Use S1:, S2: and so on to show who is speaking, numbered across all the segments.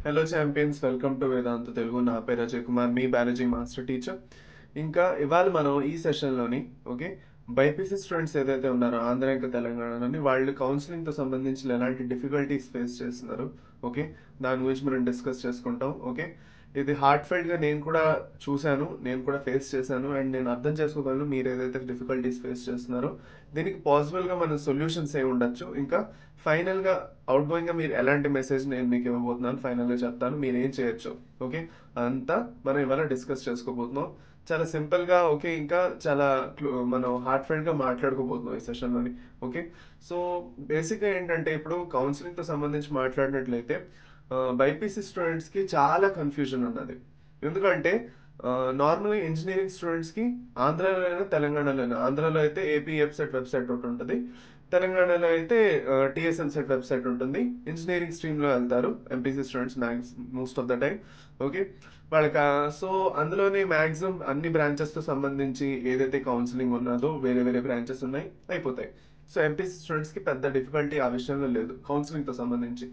S1: Hello champions, welcome to వేదాంత తెలుగు. నా పేరు అజయ్ కుమార్, మీ biology master teacher. ఇంకా ఇవాళ మనం ఈ సెషన్లోని బైపీసీ స్టూడెంట్స్ ఏదైతే ఉన్నారో ఆంధ్ర ఇంకా తెలంగాణలోని వాళ్ళు కౌన్సిలింగ్తో సంబంధించి ఎలాంటి డిఫికల్టీస్ ఫేస్ చేస్తున్నారు, ఓకే, దాని గురించి మనం డిస్కస్ చేసుకుంటాం. ఓకే, ఇది హార్ట్ఫెల్ట్గా నేను కూడా చూశాను, నేను కూడా ఫేస్ చేశాను అండ్ నేను అర్థం చేసుకోగలను మీరు ఏదైతే డిఫికల్టీస్ ఫేస్ చేస్తున్నారో దీనికి పాసిబుల్గా మన సొల్యూషన్స్ ఏ ఉండొచ్చు. ఇంకా ఫైనల్గా అవుట్గోయింగ్గా మీరు ఎలాంటి మెసేజ్ నేను మీకు ఇవ్వబోతున్నాను ఫైనల్గా చెప్తాను, మీరు ఏం చేయొచ్చు. ఓకే, అంతా మనం ఇవాళ డిస్కస్ చేసుకోబోతున్నాం చాలా సింపుల్గా. ఓకే, ఇంకా చాలా మనం హార్ట్ఫెల్ట్గా మాట్లాడుకోబోతున్నాం ఈ సెషన్లోని. ఓకే, సో బేసిక్గా ఏంటంటే ఇప్పుడు కౌన్సిలింగ్తో సంబంధించి మాట్లాడినట్లయితే బైపీసీ స్టూడెంట్స్కి చాలా కన్ఫ్యూజన్ ఉన్నది. ఎందుకంటే నార్మల్గా ఇంజనీరింగ్ స్టూడెంట్స్కి ఆంధ్రాలోనైనా తెలంగాణలోనైనా, ఆంధ్రాలో అయితే ఏపీ వెబ్సైట్ ఒకటి ఉంటుంది, తెలంగాణలో అయితే టీఎస్ఎంసెట్ వెబ్సైట్ ఉంటుంది. ఇంజనీరింగ్ స్ట్రీమ్లో వెళ్తారు MPC students most of the time. Okay, వాళ్ళకి సో అందులోనే మ్యాక్సిమం అన్ని బ్రాంచెస్తో సంబంధించి ఏదైతే కౌన్సిలింగ్ ఉన్నదో వేరే వేరే బ్రాంచెస్ ఉన్నాయి, అయిపోతాయి. సో ఎంపీసీ స్టూడెంట్స్కి పెద్ద డిఫికల్టీ ఆ విషయంలో లేదు కౌన్సిలింగ్తో సంబంధించి.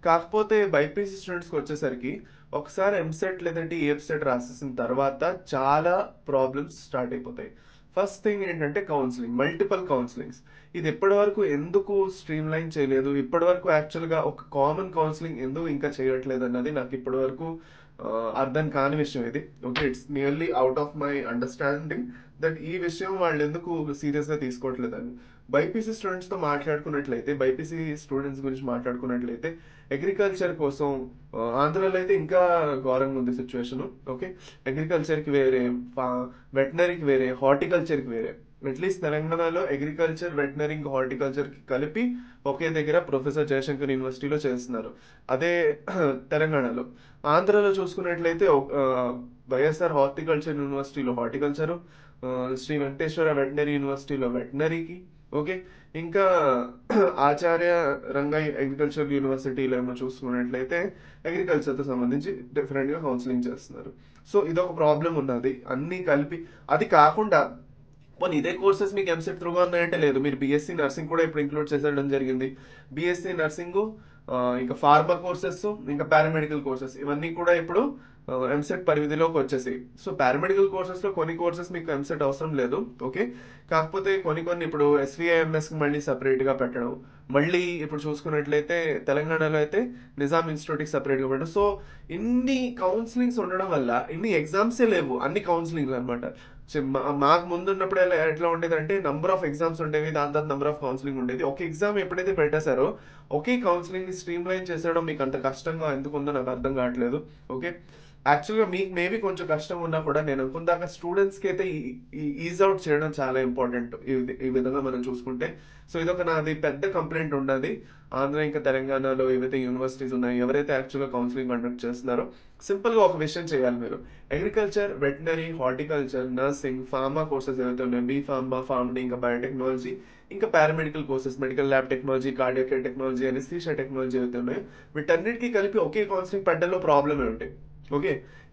S1: కాకపోతే బైపీసీ స్టూడెంట్స్కి వచ్చేసరికి ఒకసారి ఎంసెట్ లేదంటే ఈఎఫ్సెట్ రాసేసిన తర్వాత చాలా ప్రాబ్లమ్స్ స్టార్ట్ అయిపోతాయి. ఫస్ట్ థింగ్ ఏంటంటే కౌన్సిలింగ్, మల్టిపల్ కౌన్సిలింగ్స్. ఇది ఇప్పటివరకు ఎందుకు స్ట్రీమ్ లైన్ చేయలేదు, ఇప్పటివరకు యాక్చువల్గా ఒక కామన్ కౌన్సిలింగ్ ఎందుకు ఇంకా చేయట్లేదు అన్నది నాకు ఇప్పటివరకు అర్థం కాని విషయం ఇది. Okay, it's nearly out of my understanding that ఈ విషయం వాళ్ళు ఎందుకు సీరియస్గా తీసుకోవట్లేదని. బైపీసీ స్టూడెంట్స్తో మాట్లాడుకున్నట్లయితే, బైపీసీ స్టూడెంట్స్ గురించి మాట్లాడుకున్నట్లయితే అగ్రికల్చర్ కోసం ఆంధ్రాలో అయితే ఇంకా ఘోరంగా ఉంది సిచ్యువేషన్. ఓకే, అగ్రికల్చర్కి వేరే, వెటనరీకి వేరే, హార్టికల్చర్కి వేరే. అట్లీస్ట్ తెలంగాణలో అగ్రికల్చర్, వెటనరీ, హార్టికల్చర్కి కలిపి ఒకే దగ్గర ప్రొఫెసర్ జయశంకర్ యూనివర్సిటీలో చేస్తున్నారు. అదే తెలంగాణలో. ఆంధ్రాలో చూసుకున్నట్లయితే వైఎస్ఆర్ హార్టికల్చర్ యూనివర్సిటీలో హార్టికల్చరు, శ్రీ వెంకటేశ్వర వెటనరీ యూనివర్సిటీలో వెటనరీకి. ఓకే, ఇంకా ఆచార్య రంగయ్య అగ్రికల్చర్ యూనివర్సిటీలో ఏమో చూసుకున్నట్లయితే అగ్రికల్చర్తో సంబంధించి డిఫరెంట్గా కౌన్సిలింగ్ చేస్తున్నారు. సో ఇదొక ప్రాబ్లం ఉన్నది అన్నీ కలిపి. అది కాకుండా పోనీ ఇదే కోర్సెస్ మీకు ఎంసెట్ త్రూగా ఉన్నాయంటే లేదు, మీరు బీఎస్సీ నర్సింగ్ కూడా ఇప్పుడు ఇంక్లూడ్ చేసేయడం జరిగింది. బీఎస్సీ నర్సింగ్, ఇంకా ఫార్మా కోర్సెస్, ఇంకా పారామెడికల్ కోర్సెస్, ఇవన్నీ కూడా ఇప్పుడు ఎంసెట్ పరిధిలోకి వచ్చేసాయి. సో పారామెడికల్ కోర్సెస్లో కొన్ని కోర్సెస్ మీకు ఎంసెట్ అవసరం లేదు. ఓకే, కాకపోతే కొన్ని ఇప్పుడు ఎస్విఐఎంఎస్కి మళ్ళీ సపరేట్గా పెట్టడం, మళ్ళీ ఇప్పుడు చూసుకున్నట్లయితే తెలంగాణలో అయితే నిజాం ఇన్స్టిట్యూట్కి సపరేట్గా పెట్టడం. సో ఇన్ని కౌన్సిలింగ్స్ ఉండడం వల్ల ఇన్ని ఎగ్జామ్సే లేవు, అన్ని కౌన్సిలింగ్లు అనమాట. మాకు ముందు ఉన్నప్పుడు ఎట్లా ఉండేదంటే నంబర్ ఆఫ్ ఎగ్జామ్స్ ఉండేవి, దాని తర్వాత నంబర్ ఆఫ్ కౌన్సిలింగ్ ఉండేది. ఒక ఎగ్జామ్ ఎప్పుడైతే పెట్టేశారో ఒకే కౌన్సిలింగ్ ని స్ట్రీమ్ లైన్ చేసేయడం మీకు అంత కష్టంగా ఎందుకు ఉందో నాకు అర్థం కావట్లేదు. ఓకే, యాక్చువల్గా మీకు మేబీ కొంచెం కష్టం ఉన్నా కూడా నేను అనుకుందాక స్టూడెంట్స్కి అయితే ఈజ్ అవుట్ చేయడం చాలా ఇంపార్టెంట్ ఈ విధంగా మనం చూసుకుంటే. సో ఇదొక నాది పెద్ద కంప్లైంట్ ఉన్నది. ఆంధ్ర ఇంకా తెలంగాణలో ఏవైతే యూనివర్సిటీస్ ఉన్నాయో, ఎవరైతే యాక్చువల్గా కౌన్సిలింగ్ కండక్ట్ చేస్తున్నారో సింపుల్గా ఒక విషయం చేయాలి మీరు. Agriculture, veterinary, horticulture, nursing, pharma courses ఏవైతే ఉన్నాయో, బీ ఫార్మా, ఫార్మడీ, ఇంకా బయోటెక్నాలజీ, ఇంకా paramedical courses, medical lab technology, cardiac technology, anaesthesia technology ఏవైతే ఉన్నాయో వీటన్నిటికీ కలిపి ఒకే కౌన్సిలింగ్ పెట్టడంలో ప్రాబ్లమ్ ఏమిటి? ఓకే,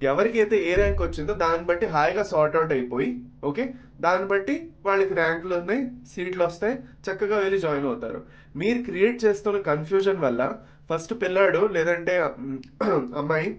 S1: ఎవరికి అయితే ఏ ర్యాంక్ వచ్చిందో దాన్ని బట్టి హాయిగా సార్ట్ అవుట్ అయిపోయి, ఓకే, దాన్ని బట్టి వాళ్ళకి ర్యాంకులు ఉన్నాయి, సీట్లు వస్తాయి, చక్కగా వెళ్ళి జాయిన్ అవుతారు. మీరు క్రియేట్ చేస్తున్న కన్ఫ్యూజన్ వల్ల ఫస్ట్ పిల్లాడు లేదంటే అమ్మాయి,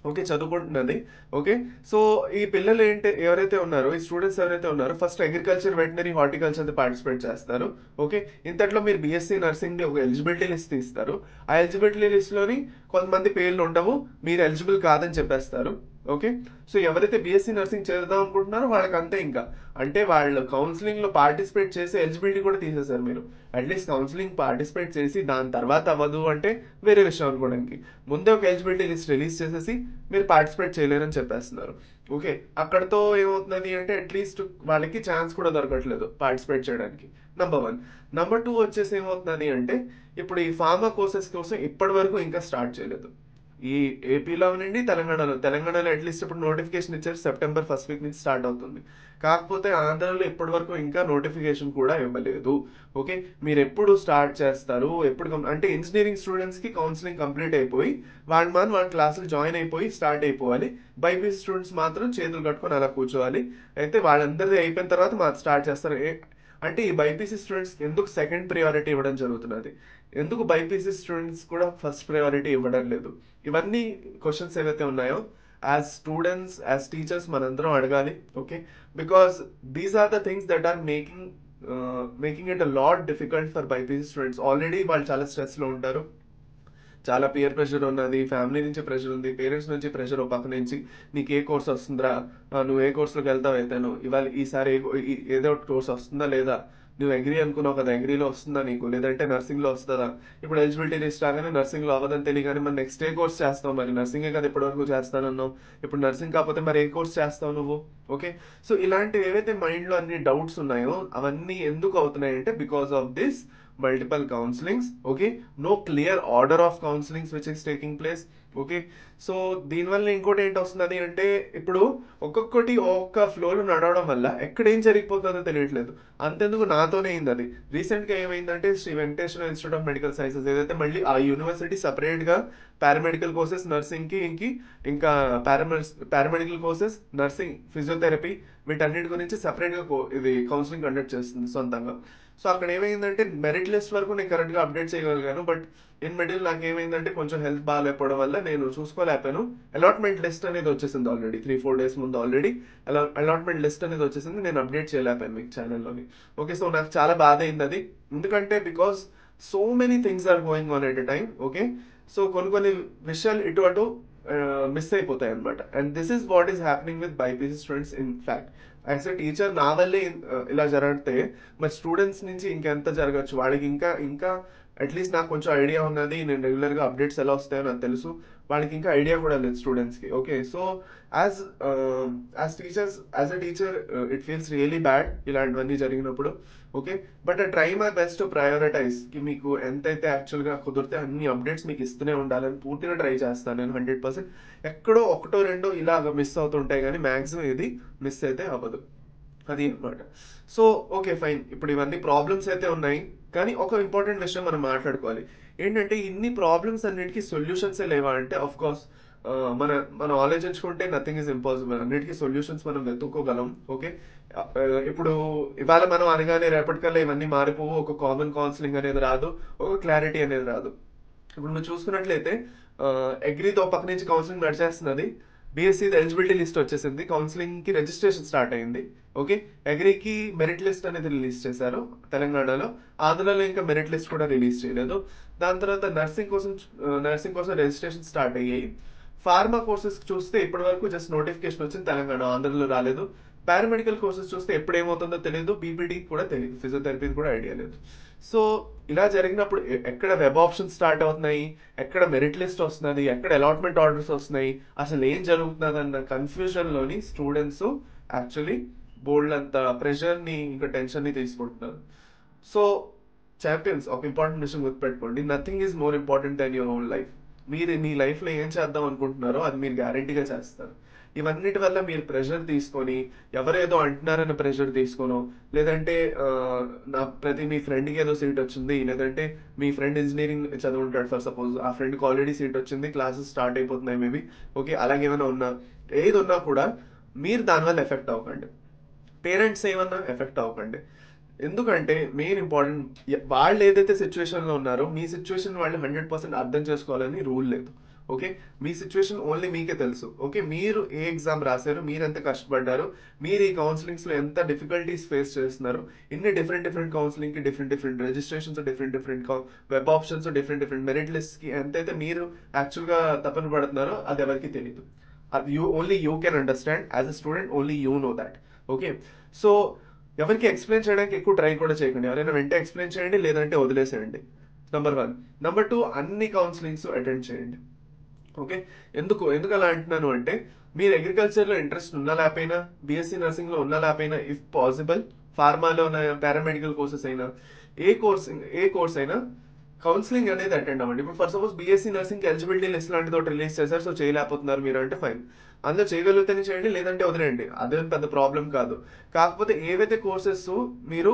S1: ఓకే, చదువుకుంటున్నది. ఓకే, సో ఈ పిల్లలు ఎవరైతే ఉన్నారో, ఈ స్టూడెంట్స్ ఎవరైతే ఉన్నారో first agriculture, veterinary, horticulture participate చేస్తారు. ఓకే, ఇంతట్లో మీరు బీఎస్సీ నర్సింగ్ ఒక ఎలిజిబిలిటీ లిస్ట్ ఇస్తారు. ఆ ఎలిజిబిలిటీ లిస్ట్లోని కొంతమంది పేర్లు ఉండవు, మీరు ఎలిజిబుల్ కాదని చెప్పేస్తారు. ఓకే, సో ఎవరైతే బీఎస్సీ నర్సింగ్ చేద్దాం అనుకుంటున్నారో వాళ్ళకి అంతే. ఇంకా అంటే వాళ్ళు కౌన్సిలింగ్లో పార్టిసిపేట్ చేసి ఎలిజిబిలిటీ కూడా తీసేశారు. మీరు అట్లీస్ట్ కౌన్సిలింగ్ పార్టిసిపేట్ చేసి దాని తర్వాత అవ్వదు అంటే వేరే విషయం అనుకోవడానికి, ముందే ఒక ఎలిజిబిలిటీ లిస్ట్ రిలీజ్ చేసేసి మీరు పార్టిసిపేట్ చేయలేరని చెప్పేస్తున్నారు. ఓకే, అక్కడతో ఏమవుతుంది అంటే అట్లీస్ట్ వాళ్ళకి ఛాన్స్ కూడా దొరకట్లేదు పార్టిసిపేట్ చేయడానికి. నంబర్ 1. నంబర్ 2 వచ్చేసి ఏమవుతుంది అంటే ఇప్పుడు ఈ ఫార్మా కోర్సెస్ కోసం ఇప్పటి వరకు ఇంకా స్టార్ట్ చేయలేదు. ఈ ఏపీలో నుండి తెలంగాణలో అట్లీస్ట్ ఇప్పుడు నోటిఫికేషన్ ఇచ్చారు, సెప్టెంబర్ ఫస్ట్ వీక్ నుంచి స్టార్ట్ అవుతుంది. కాకపోతే ఆంధ్రాలో ఇప్పటి వరకు ఇంకా నోటిఫికేషన్ కూడా ఇవ్వలేదు. ఓకే, మీరు ఎప్పుడు స్టార్ట్ చేస్తారు, ఎప్పుడు అంటే ఇంజనీరింగ్ స్టూడెంట్స్కి కౌన్సిలింగ్ కంప్లీట్ అయిపోయి వాళ్ళ క్లాసులు జాయిన్ అయిపోయి స్టార్ట్ అయిపోవాలి. బైపీసీ స్టూడెంట్స్ మాత్రం చేతులు కట్టుకొని అలా కూర్చోవాలి. అయితే వాళ్ళందరిది అయిపోయిన తర్వాత మాకు స్టార్ట్ చేస్తారు. అంటే ఈ బైపీసీ స్టూడెంట్స్ ఎందుకు సెకండ్ ప్రయారిటీ ఇవ్వడం జరుగుతున్నది, ఎందుకు బైపీసీ స్టూడెంట్స్ కూడా ఫస్ట్ ప్రయారిటీ ఇవ్వడం లేదు, ఇవన్నీ క్వశ్చన్స్ ఏవైతే ఉన్నాయో యాజ్ స్టూడెంట్స్ యాజ్ టీచర్స్ మనందరం అడగాలి. Okay, because these are the things that are making it a lot difficult for BiPC students. Already వాళ్ళు చాలా స్ట్రెస్లో ఉంటారు, చాలా పియర్ ప్రెషర్ ఉన్నది, ఫ్యామిలీ నుంచి ప్రెషర్ ఉంది, పేరెంట్స్ నుంచి ప్రెషర్, ఒక పక్క నుంచి నీకు ఏ కోర్స్ వస్తుందిరా, నువ్వు ఏ కోర్సులోకి వెళ్తావు అయితే నువ్వు ఇవాళ ఈసారి ఏదో ఒక కోర్స్ వస్తుందా లేదా, నువ్వు అగ్రీ అనుకున్నావు కదా అగ్రీలో వస్తుందా నీకు, లేదంటే నర్సింగ్లో వస్తుందా, ఇప్పుడు ఎలిజిబిలిటీ లిస్ట్ రాగానే నర్సింగ్లో అవ్వదని తెలియగానే మరి నెక్స్ట్ ఏ కోర్స్ చేస్తావు, మరి నర్సింగే కదా ఇప్పటివరకు చేస్తానన్నావు, ఇప్పుడు నర్సింగ్ కాకపోతే మరి ఏ కోర్స్ చేస్తావు నువ్వు. ఓకే, సో ఇలాంటివి ఏవైతే మైండ్లో అన్ని డౌట్స్ ఉన్నాయో అవన్నీ ఎందుకు అవుతున్నాయి అంటే because of this multiple counselings. Okay, no clear order of counselings which is taking place. Okay, so దీనివల్ల ఇంకోటి ఏంటి వస్తున్నది అంటే ఇప్పుడు ఒక్కొక్కటి ఒక్క ఫ్లోలో నడవడం వల్ల ఎక్కడ ఏం జరిగిపోతుందో తెలియట్లేదు. అంతెందుకు నాతోనే అయింది అది. రీసెంట్గా ఏమైందంటే Shri Venkateswara institute of medical sciences ఏదైతే మళ్ళీ ఆ యూనివర్సిటీ సపరేట్గా పారామెడికల్ కోర్సెస్ నర్సింగ్కి ఇంకా పారామెడికల్ కోర్సెస్ నర్సింగ్ ఫిజియోథెరపీ వీటన్నిటి గురించి సపరేట్గా ఇది కౌన్సిలింగ్ కండక్ట్ చేస్తుంది సొంతంగా. సో అక్కడ ఏమైందంటే మెరిట్ లిస్ట్ వరకు నేను కరెక్ట్గా అప్డేట్ చేయగలిగాను, బట్ ఇన్ మిడిల్ నాకు ఏమైందంటే కొంచెం హెల్త్ బాగాలేకపోవడం వల్ల నేను చూసుకోలేకపోయాను. అలాట్మెంట్ లిస్ట్ అనేది వచ్చేసింది ఆల్రెడీ 3-4 days ముందు ఆల్రెడీ అలాట్మెంట్ లిస్ట్ అనేది వచ్చేసింది, నేను అప్డేట్ చేయలేకపోయాను మీకు ఛానల్లోని. ఓకే, సో నాకు చాలా బాధ అయింది అది, ఎందుకంటే because so many things are going on at a time. Okay, so కొన్ని విషయాలు ఇటు అటు మిస్ అయిపోతాయి అనమాట. And this is what is happening with BiPC students. In fact as a teacher నా వల్లే ఇలా జరిగితే మరి స్టూడెంట్స్ నుంచి ఇంకెంత జరగచ్చు, వాళ్ళకి ఇంకా ఇంకా అట్లీస్ట్ నాకు కొంచెం ఐడియా ఉన్నది, నేను రెగ్యులర్గా అప్డేట్స్ ఎలా వస్తాయో నాకు తెలుసు, వాళ్ళకి ఇంకా ఐడియా కూడా లేదు స్టూడెంట్స్కి. Okay, so as teachers as a teacher it feels really bad ఇలాంటివన్నీ జరిగినప్పుడు. Okay, but I try my best to ప్రయారిటైజ్కి మీకు ఎంతైతే యాక్చువల్గా కుదిరితే అన్ని అప్డేట్స్ మీకు ఇస్తూనే ఉండాలని పూర్తిగా ట్రై చేస్తాను నేను 100%. ఎక్కడో ఒకటో రెండో ఇలాగ మిస్ అవుతుంటాయి కానీ మ్యాక్సిమం ఇది మిస్ అయితే అవ్వదు, అది అనమాట. సో ఓకే ఫైన్, ఇప్పుడు ఇవన్నీ ప్రాబ్లమ్స్ అయితే ఉన్నాయి, కానీ ఒక ఇంపార్టెంట్ విషయం మనం మాట్లాడుకోవాలి ఏంటంటే ఇన్ని ప్రాబ్లమ్స్ అన్నిటికీ సొల్యూషన్సే లేవా అంటే ఆఫ్ కోర్స్ మన మనం ఆలోచించుకుంటే నథింగ్ ఈజ్ ఇంపాసిబుల్, అన్నిటికీ సొల్యూషన్స్ మనం వెతుక్కోగలం. ఓకే, ఇప్పుడు ఇవాళ మనం అనగానే రేపటికల్లా ఇవన్నీ మారిపోవు, ఒక కామన్ కౌన్సిలింగ్ అనేది రాదు, ఒక క్లారిటీ అనేది రాదు. ఇప్పుడు నువ్వు చూసుకున్నట్లయితే అగ్రీతో పక్క నుంచి కౌన్సిలింగ్ నడిచేస్తున్నది, బీఎస్సీ ఎలిజిబిలిటీ లిస్ట్ వచ్చేసింది, కౌన్సిలింగ్కి రిజిస్ట్రేషన్ స్టార్ట్ అయింది. ఓకే, అగ్రీకి మెరిట్ లిస్ట్ అనేది రిలీజ్ చేశారు తెలంగాణలో, ఆంధ్రలో ఇంకా మెరిట్ లిస్ట్ కూడా రిలీజ్ చేయలేదు. దాని తర్వాత నర్సింగ్ కోసం రిజిస్ట్రేషన్ స్టార్ట్ అయ్యాయి. ఫార్మా కోర్సెస్ చూస్తే ఇప్పటి వరకు జస్ట్ నోటిఫికేషన్ వచ్చింది తెలంగాణ, ఆంధ్రలో రాలేదు. పారామెడికల్ కోర్సెస్ చూస్తే ఎప్పుడు ఏమవుతుందో తెలియదు, బీపీటీ కూడా తెలియదు, ఫిజియోథెరపీ కూడా ఐడియా లేదు. సో ఇలా జరిగినప్పుడు ఎక్కడ వెబ్ ఆప్షన్స్ స్టార్ట్ అవుతున్నాయి, ఎక్కడ మెరిట్ లిస్ట్ వస్తున్నది, ఎక్కడ అలాట్మెంట్ ఆర్డర్స్ వస్తున్నాయి, అసలు ఏం జరుగుతున్నది అన్న కన్ఫ్యూజన్లోని స్టూడెంట్స్ యాక్చువల్లీ బోల్డ్ అంత ప్రెషర్ని ఇంకా టెన్షన్ని తీసుకుంటున్నారు. సో ఛాంపియన్స్ ఒక ఇంపార్టెంట్ విషయం గుర్తుపెట్టుకోండి, nothing is more important then your own life. మీరు మీ లైఫ్లో ఏం చేద్దాం అనుకుంటున్నారో అది మీరు గ్యారంటీగా చేస్తారు. ఇవన్నిటి వల్ల మీరు ప్రెషర్ తీసుకొని ఎవరేదో అంటున్నారన్న ప్రెషర్ తీసుకోను, లేదంటే మీ ఫ్రెండ్కి ఏదో సీట్ వచ్చింది, లేదంటే మీ ఫ్రెండ్ ఇంజనీరింగ్ చదువుంటాడు ఫర్ సపోజ్, ఆ ఫ్రెండ్కి ఆల్రెడీ సీట్ వచ్చింది, క్లాసెస్ స్టార్ట్ అయిపోతున్నాయి మేబీ. ఓకే, అలాగేమైనా ఉన్నా ఏది ఉన్నా కూడా మీరు దానివల్ల ఎఫెక్ట్ అవ్వకండి, పేరెంట్స్ ఏమన్నా ఎఫెక్ట్ అవ్వకండి. ఎందుకంటే మెయిన్ ఇంపార్టెంట్ వాళ్ళు ఏదైతే సిచ్యువేషన్లో ఉన్నారో మీ సిచ్యువేషన్ వాళ్ళు 100% అర్థం చేసుకోవాలని రూల్ లేదు. ఓకే, మీ సిచ్యువేషన్ ఓన్లీ మీకే తెలుసు. ఓకే, మీరు ఏ ఎగ్జామ్ రాశారు, మీరు ఎంత కష్టపడ్డారు, మీరు ఈ కౌన్సిలింగ్స్లో ఎంత డిఫికల్టీస్ ఫేస్ చేస్తున్నారు, ఇన్ని డిఫరెంట్ కౌన్సిలింగ్కి different registrations, different web options, different merit లిస్ట్కి ఎంతైతే మీరు యాక్చువల్గా తపన పడుతున్నారో అది ఎవరికి తెలియదు. అది only you can understand as a student, only you know that. Okay, so ఎవరికి ఎక్స్ప్లెయిన్ చేయడానికి ఎక్కువ ట్రై కూడా చేయకండి, ఎవరైనా వెంటనే ఎక్స్ప్లెయిన్ చేయండి, లేదంటే వదిలేసేయండి. నెంబర్ 1. నెంబర్ 2, అన్ని కౌన్సిలింగ్స్ అటెండ్ చేయండి. ఓకే, ఎందుకు అలా అంటున్నాను అంటే మీరు అగ్రికల్చర్లో ఇంట్రెస్ట్ ఉన్నా లేకపోయినా, బీఎస్సీ నర్సింగ్లో ఉన్నా లేకపోయినా, ఇఫ్ పాసిబుల్ ఫార్మాలో పారామెడికల్ కోర్సెస్ అయినా ఏ కోర్స్ అయినా కౌన్సిలింగ్ అనేది అటెండ్ అవ్వండి. ఇప్పుడు for suppose BSc nursing eligibility list లాంటిది ఒకటి రిలీజ్ చేశారు, సో చేయలేకపోతున్నారు మీరు అంటే ఫైన్, అందులో చేయగలిగితేనే చేయండి, లేదంటే వదిలేయండి, అదేం పెద్ద ప్రాబ్లం కాదు. కాకపోతే ఏవైతే కోర్సెస్ మీరు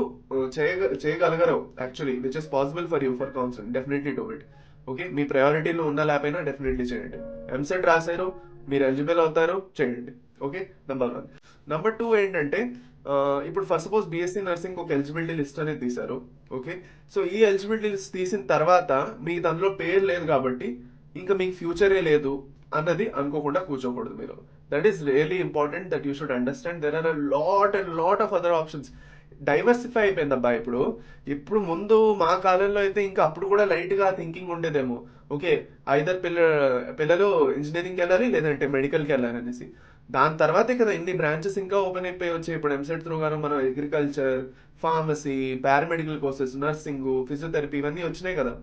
S1: చేయగలగరో actually which is possible for you for counselling, definitely do it. Okay, మీ ప్రయారిటీలో ఉన్నా లేకపోయినా డెఫినెట్లీ చేయండి. ఎంసెట్ రాశారు, మీరు ఎలిజిబుల్ అవుతారు, చేయండి. Okay, number 1. నెంబర్ 2 ఏంటంటే ఇప్పుడు ఫస్ట్ సపోజ్ బీఎస్సీ నర్సింగ్ ఒక ఎలిజిబిలిటీ లిస్ట్ అనేది తీశారు. ఓకే, సో ఈ ఎలిజిబిలిటీ లిస్ట్ తీసిన తర్వాత మీకు దానిలో పేరు లేదు కాబట్టి ఇంకా మీకు ఫ్యూచరే లేదు అన్నది అనుకోకుండా కూర్చోకూడదు మీరు. That is really important that you should understand there are a lot and lot of other options. Diversify అయిపోయింది అబ్బా ఇప్పుడు. ఇప్పుడు ముందు మా కాలంలో అయితే ఇంకా అప్పుడు కూడా లైట్ గా థింకింగ్ ఉండేదేమో. ఓకే, ఐదర్ పిల్లలు ఇంజనీరింగ్కి వెళ్ళాలి లేదంటే మెడికల్కి వెళ్ళాలి అనేసి. దాని తర్వాతే కదా ఇన్ని బ్రాంచెస్ ఇంకా ఓపెన్ అయిపోయి వచ్చాయి. ఇప్పుడు ఎంసెట్ త్రూ గాను మనం agriculture, pharmacy, paramedical courses, nursing, physiotherapy ఇవన్నీ వచ్చినాయి కదా.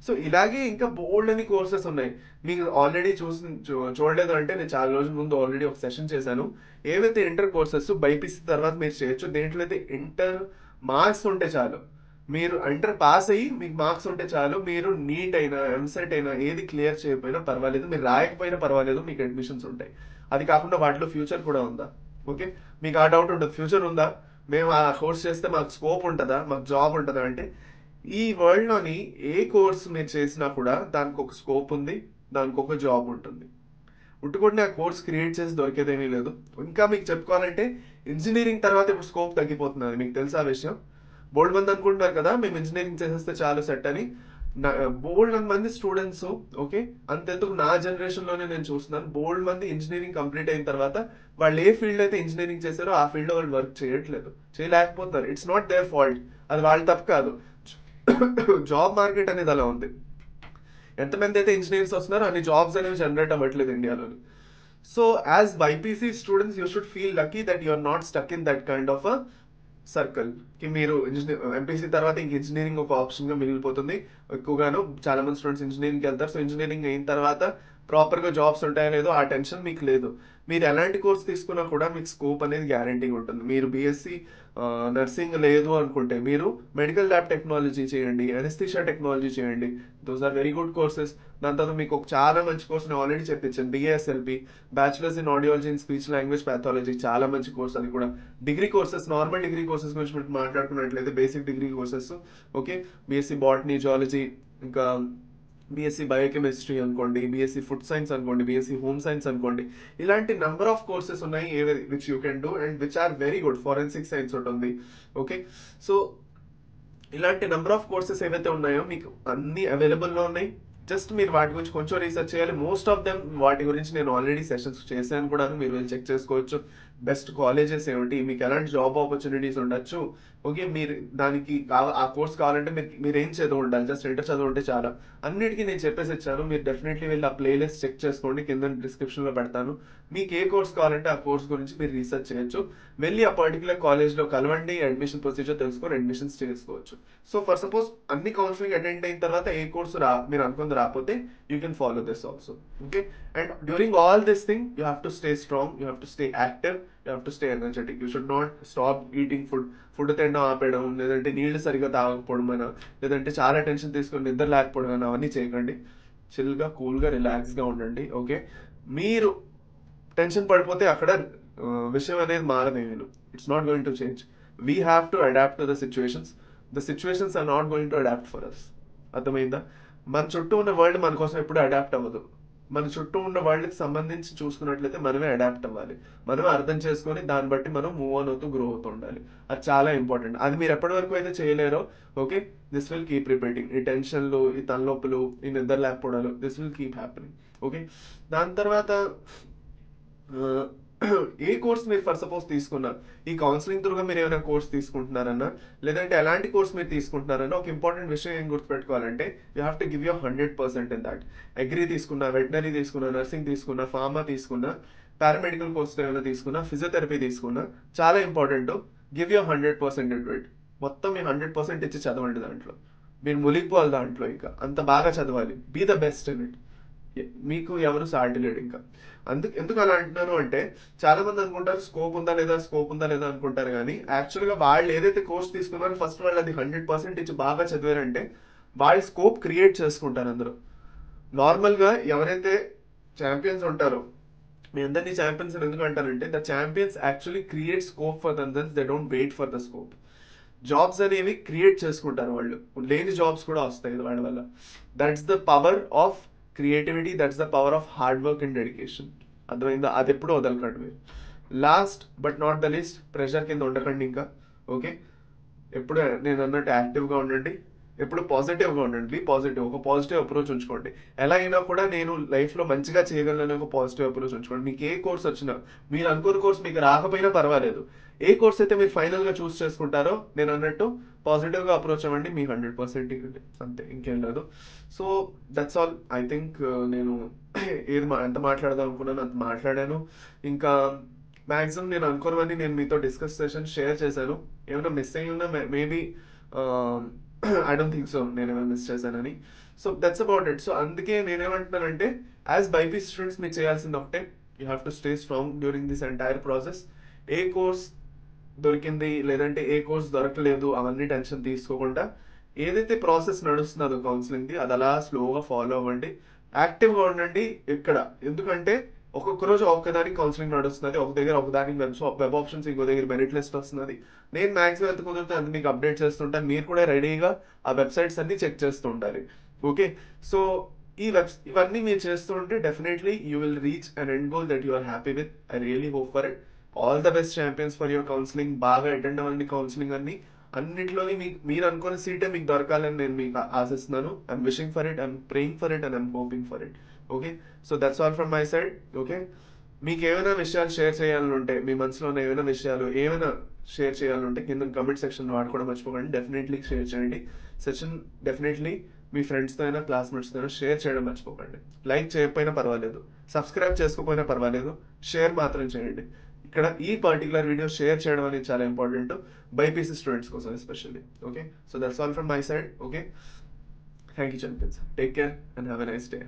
S1: సో ఇలాగే ఇంకా బోల్డ్ అని కోర్సెస్ ఉన్నాయి. మీకు ఆల్రెడీ చూడలేదు అంటే నేను చాలా రోజుల ముందు ఆల్రెడీ ఒక సెషన్ చేశాను. ఏవైతే ఇంటర్ కోర్సెస్ బైపీసీ తర్వాత మీరు చేయొచ్చు, దేంట్లో అయితే ఇంటర్ మార్క్స్ ఉంటే చాలు. మీరు ఇంటర్ పాస్ అయ్యి మీకు మార్క్స్ ఉంటే చాలు. మీరు నీట్ అయినా ఎంసెట్ అయినా ఏది క్లియర్ చేయకపోయినా పర్వాలేదు, మీరు రాయకపోయినా పర్వాలేదు, మీకు అడ్మిషన్స్ ఉంటాయి. అది కాకుండా వాటిలో ఫ్యూచర్ కూడా ఉందా? ఓకే, మీకు ఆ డౌట్ ఉంటుంది, ఫ్యూచర్ ఉందా, మేము ఆ కోర్స్ చేస్తే మాకు స్కోప్ ఉంటుందా, మాకు జాబ్ ఉంటుందా అంటే, ఈ వరల్డ్లోని ఏ కోర్స్ మీరు చేసినా కూడా దానికి ఒక స్కోప్ ఉంది, దానికి ఒక జాబ్ ఉంటుంది. ఉట్టుకుంటే ఆ కోర్స్ క్రియేట్ చేసి దొరికేదేమీ లేదు. ఇంకా మీకు చెప్పుకోవాలంటే ఇంజనీరింగ్ తర్వాత ఇప్పుడు స్కోప్ తగ్గిపోతున్నది, మీకు తెలుసా ఆ విషయం? బోల్డ్ మంది అనుకుంటున్నారు కదా మేము ఇంజనీరింగ్ చేసేస్తే చాలు సెట్ అని. బోల్డ్ మంది స్టూడెంట్స్, ఓకే, అంతెందుకు నా జనరేషన్ లోనే నేను చూస్తున్నాను, బోల్డ్ మంది ఇంజనీరింగ్ కంప్లీట్ అయిన తర్వాత వాళ్ళు ఏ ఫీల్డ్ అయితే ఇంజనీరింగ్ చేశారో ఆ ఫీల్డ్ లో వాళ్ళు వర్క్ చేయట్లేదు, చేయలేకపోతున్నారు. ఇట్స్ నాట్ దేర్ ఫాల్ట్, అది వాళ్ళ తప్పు కాదు. జాబ్ మార్కెట్ అనేది అలా ఉంది. ఎంతమంది అయితే ఇంజనీర్స్ వస్తున్నారో అన్ని జాబ్స్ అనేవి జనరేట్ అవ్వట్లేదు ఇండియాలో. So as BiPC students you should feel lucky that you are not stuck in that kind of a circle కి. మీరు ఎంపీసీ తర్వాత ఇంక ఇంజనీరింగ్ ఒక ఆప్షన్ గా మిగిలిపోతుంది. ఎక్కువగాను చాలా మంది స్టూడెంట్స్ ఇంజనీరింగ్కి వెళ్తారు. సో ఇంజనీరింగ్ అయిన తర్వాత ప్రాపర్ గా జాబ్స్ ఉంటాయో లేదో ఆ టెన్షన్ మీకు లేదు. మీరు ఎలాంటి కోర్స్ తీసుకున్నా కూడా మీకు స్కోప్ అనేది గ్యారంటీగా ఉంటుంది. మీరు బీఎస్సీ నర్సింగ్ లేదు అనుకుంటే మీరు మెడికల్ ల్యాబ్ టెక్నాలజీ చేయండి, అనస్థీషియా టెక్నాలజీ చేయండి. Those are very good courses. దాని తర్వాత మీకు ఒక చాలా మంచి కోర్స్ నేను ఆల్రెడీ చెప్పించాను, BASLP, bachelors in audiology and speech language pathology, చాలా మంచి కోర్స్ అది కూడా. Degree courses, normal degree courses గురించి మీరు మాట్లాడుకున్నట్లయితే basic degree courses, okay, BSc botany zoology, ఇంకా బీఎస్సీ బయోకెమిస్ట్రీ అనుకోండి, బీఎస్సీ ఫుడ్ సైన్స్ అనుకోండి, బీఎస్సీ హోమ్ సైన్స్ అనుకోండి. ఇలాంటి నంబర్ ఆఫ్ కోర్సెస్ ఉన్నాయి which you can do and which are very good. Forensic science ఉంటుంది. ఓకే, సో ఇలాంటి number of courses ఏవైతే ఉన్నాయో మీకు అన్ని అవైలబుల్లో ఉన్నాయి. జస్ట్ మీరు వాటి గురించి కొంచెం రీసెర్చ్ చేయాలి. మోస్ట్ ఆఫ్ దెమ్ వాటి గురించి నేను ఆల్రెడీ సెషన్స్ చేశాను కూడా, మీరు వెళ్ళి చెక్ చేసుకోవచ్చు. బెస్ట్ కాలేజెస్ ఏమిటి, మీకు ఎలాంటి జాబ్ ఆపర్చునిటీస్ ఉండొచ్చు, ఓకే, మీరు దానికి ఆ కోర్స్ కావాలంటే మీరు ఏం చదువు ఉండాలి, జస్ట్ ఇంటర్ చదువు ఉంటే చాలా. అన్నిటికీ నేను చెప్పేసి ఇచ్చాను. మీరు డెఫినెట్లీ వెళ్ళి ఆ ప్లేలిస్ట్ చెక్ చేసుకోండి, కింద డిస్క్రిప్షన్లో పెడతాను. మీకు ఏ కోర్స్ కావాలంటే ఆ కోర్స్ గురించి మీరు రీసెర్చ్ చేయొచ్చు. వెళ్ళి ఆ పర్టికులర్ కాలేజ్లో కలవండి, అడ్మిషన్ ప్రొసీజర్ తెలుసుకొని అడ్మిషన్స్ చేసుకోవచ్చు. సో ఫర్ సపోజ్ అన్ని కౌన్సిలింగ్ అటెండ్ అయిన తర్వాత ఏ కోర్సు మీరు అనుకుంది రాకపోతే you can follow this also. Okay, and during all this thing you have to stay strong, you have to stay active, you have to stay energetic. You should not stop eating food తినడం ఆపేయడం, లేదంటే నీళ్లు సరిగ్గా తాగకపోవడం అయినా, లేదంటే చాలా tension తీసుకొని నిద్ర లేకపోవడం అయినా, అవన్నీ చేయకండి. చిల్గా, కూల్గా, రిలాక్స్గా ఉండండి. ఓకే, మీరు టెన్షన్ పడిపోతే అక్కడ విషయం అనేది మారదు. It's not going to change. We have to adapt to the situations. The situations are not going to adapt for us. అర్థమైందా? మన చుట్టూ ఉన్న వరల్డ్ మన కోసం ఎప్పుడు అడాప్ట్ అవ్వదు. మన చుట్టూ ఉన్న వరల్డ్కి సంబంధించి చూసుకున్నట్లయితే మనమే అడాప్ట్ అవ్వాలి. మనమే అర్థం చేసుకొని దాన్ని బట్టి మనం మూవ్ ఆన్ అవుతూ గ్రో అవుతూ ఉండాలి. అది చాలా ఇంపార్టెంట్. అది మీరు ఎప్పటి వరకు అయితే చేయలేరో, okay, this will keep repeating. ఈ టెన్షన్లు, ఈ తలనొప్పులు, ఈ నిద్ర లేకపోవడాలు, this will keep happening. Okay, దాని తర్వాత ఏ కోర్స్ మీరు ఫర్ సపోజ్ తీసుకున్నారు, ఈ కౌన్సిలింగ్ త్రూగా మీరు ఏమైనా కోర్స్ తీసుకుంటున్నారన్నా, లేదంటే ఎలాంటి కోర్స్ మీరు తీసుకుంటున్నారన్నా, ఒక ఇంపార్టెంట్ విషయం ఏం గుర్తుపెట్టుకోవాలంటే you have to give your 100% in that. Agri తీసుకున్నా, వెటనరీ తీసుకున్నా, నర్సింగ్ తీసుకున్నా, ఫార్మా తీసుకున్నా, పారామెడికల్ కోర్స్ ఏమైనా తీసుకున్నా, ఫిజియోథెరపీ తీసుకున్నా, చాలా important. Give your 100% in it. మొత్తం మీ 100% ఇచ్చి చదవండి దాంట్లో. మీరు మునిగిపోవాలి దాంట్లో, ఇంకా అంత బాగా చదవాలి. Be the best in it. మీకు ఎవరు సాటి లేడు ఇంకా. ఎందుకు అలా అంటున్నాను అంటే, చాలా మంది అనుకుంటారు స్కోప్ ఉందా లేదా, స్కోప్ ఉందా లేదా అనుకుంటారు. కానీ యాక్చువల్గా వాళ్ళు ఏదైతే కోర్స్ తీసుకున్నారో ఫస్ట్ వాళ్ళు అది 100% ఇచ్చి బాగా చదివారంటే వాళ్ళు స్కోప్ క్రియేట్ చేసుకుంటారు అందరూ. నార్మల్గా ఎవరైతే ఛాంపియన్స్ ఉంటారో, మీ అందరినీ ఛాంపియన్స్ అని ఎందుకు అంటారంటే the champions actually create scope for themselves, they don't wait for the scope. Jobs అనేవి క్రియేట్ చేసుకుంటారు వాళ్ళు, లేని జాబ్స్ కూడా వస్తాయి వాళ్ళ వల్ల. That's the power of creativity, that's the power of hard work and dedication. అర్థమైందా? అది ఎప్పుడు వదలకండి మీరు. Last but not the least, pressure కింద ఉండకండి ఇంకా. ఓకే, ఎప్పుడు నేను అన్నట్టు యాక్టివ్గా ఉండండి, ఎప్పుడు పాజిటివ్గా ఉండండి. బీ పాజిటివ్, ఒక పాజిటివ్ అప్రోచ్ ఉంచుకోండి. ఎలా అయినా కూడా నేను లైఫ్లో మంచిగా చేయగలను ఒక పాజిటివ్ అప్రోచ్ ఉంచుకోండి. మీకు ఏ కోర్స్ వచ్చినా, మీరు అనుకున్న కోర్స్ మీకు రాకపోయినా పర్వాలేదు, ఏ కోర్స్ అయితే మీరు ఫైనల్గా చూస్ చేసుకుంటారో నేను అన్నట్టు పాజిటివ్గా అప్రోచ్ అవ్వండి, మీ 100% అంతే, ఇంకేం లేదు. So that's all. I think నేను ఎంత మాట్లాడదాం అనుకున్నాను అంత మాట్లాడాను. ఇంకా మ్యాక్సిమం నేను అనుకోనివన్నీ నేను మీతో డిస్కస్ సెషన్ షేర్ చేశాను. ఏమైనా మిస్ అయ్యి ఉన్నా maybe I don't think so నేను ఏమైనా మిస్ చేశానని. So that's about it. So అందుకే నేనేమంటున్నానంటే, యాజ్ బైపీసీ స్టూడెంట్స్ మీరు చేయాల్సింది ఒకటే, you have to stay strong during this entire process. A course దొరికింది లేదంటే ఏ కోర్స్ దొరకలేదు అవన్నీ టెన్షన్ తీసుకోకుండా, ఏదైతే ప్రాసెస్ నడుస్తున్నదో కౌన్సిలింగ్ది అది అలా స్లోగా ఫాలో అవ్వండి, యాక్టివ్గా ఉండండి ఇక్కడ. ఎందుకంటే ఒక్కొక్క రోజు ఒక్కదానికి కౌన్సిలింగ్ నడుస్తుంది, ఒక దగ్గర ఒకదానికి వెబ్ ఆప్షన్స్, ఇంకో దగ్గర మెరిట్ లిస్ట్ వస్తున్నది. నేను మ్యాక్సిమం ఎంత కుదిరితే అంత మీకు అప్డేట్ చేస్తుంటాను, మీరు కూడా రెడీగా ఆ వెబ్సైట్స్ అన్ని చెక్ చేస్తూ ఉండాలి. ఓకే, సో ఇవన్నీ మీరు చేస్తూ ఉంటే definitely you will reach an end goal that you are happy with. I really hope for it. All the best champions for your counselling. బాగా అటెండ్ అవ్వండి కౌన్సిలింగ్ అన్ని, అన్నింటిలోని మీరు అనుకున్న సీటే మీకు దొరకాలని నేను మీకు ఆశిస్తున్నాను. I'm wishing for it, I'm praying for it and I'm hoping for it. Okay, so that's all from my side. Okay, మీకు ఏమైనా విషయాలు షేర్ చేయాలని ఉంటే, మీ మనసులో ఉన్న ఏమైనా విషయాలు ఏమైనా షేర్ చేయాలంటే కింద కమెంట్ సెక్షన్ వాడుకోవడం మర్చిపోకండి. డెఫినెట్లీ షేర్ చేయండి సెషన్. డెఫినెట్లీ మీ ఫ్రెండ్స్తో అయినా క్లాస్మేట్స్తో అయినా షేర్ చేయడం మర్చిపోకండి. లైక్ చేయకపోయినా పర్వాలేదు, సబ్స్క్రైబ్ చేసుకోకపోయినా పర్వాలేదు, షేర్ మాత్రం చేయండి. ఇక్కడ ఈ పర్టికులర్ వీడియో షేర్ చేయడం అనేది చాలా ఇంపార్టెంట్, బైపీసీ స్టూడెంట్స్ కోసం especially. Okay, so that's all from my side. Okay, thank you champions. Take care and have a nice day.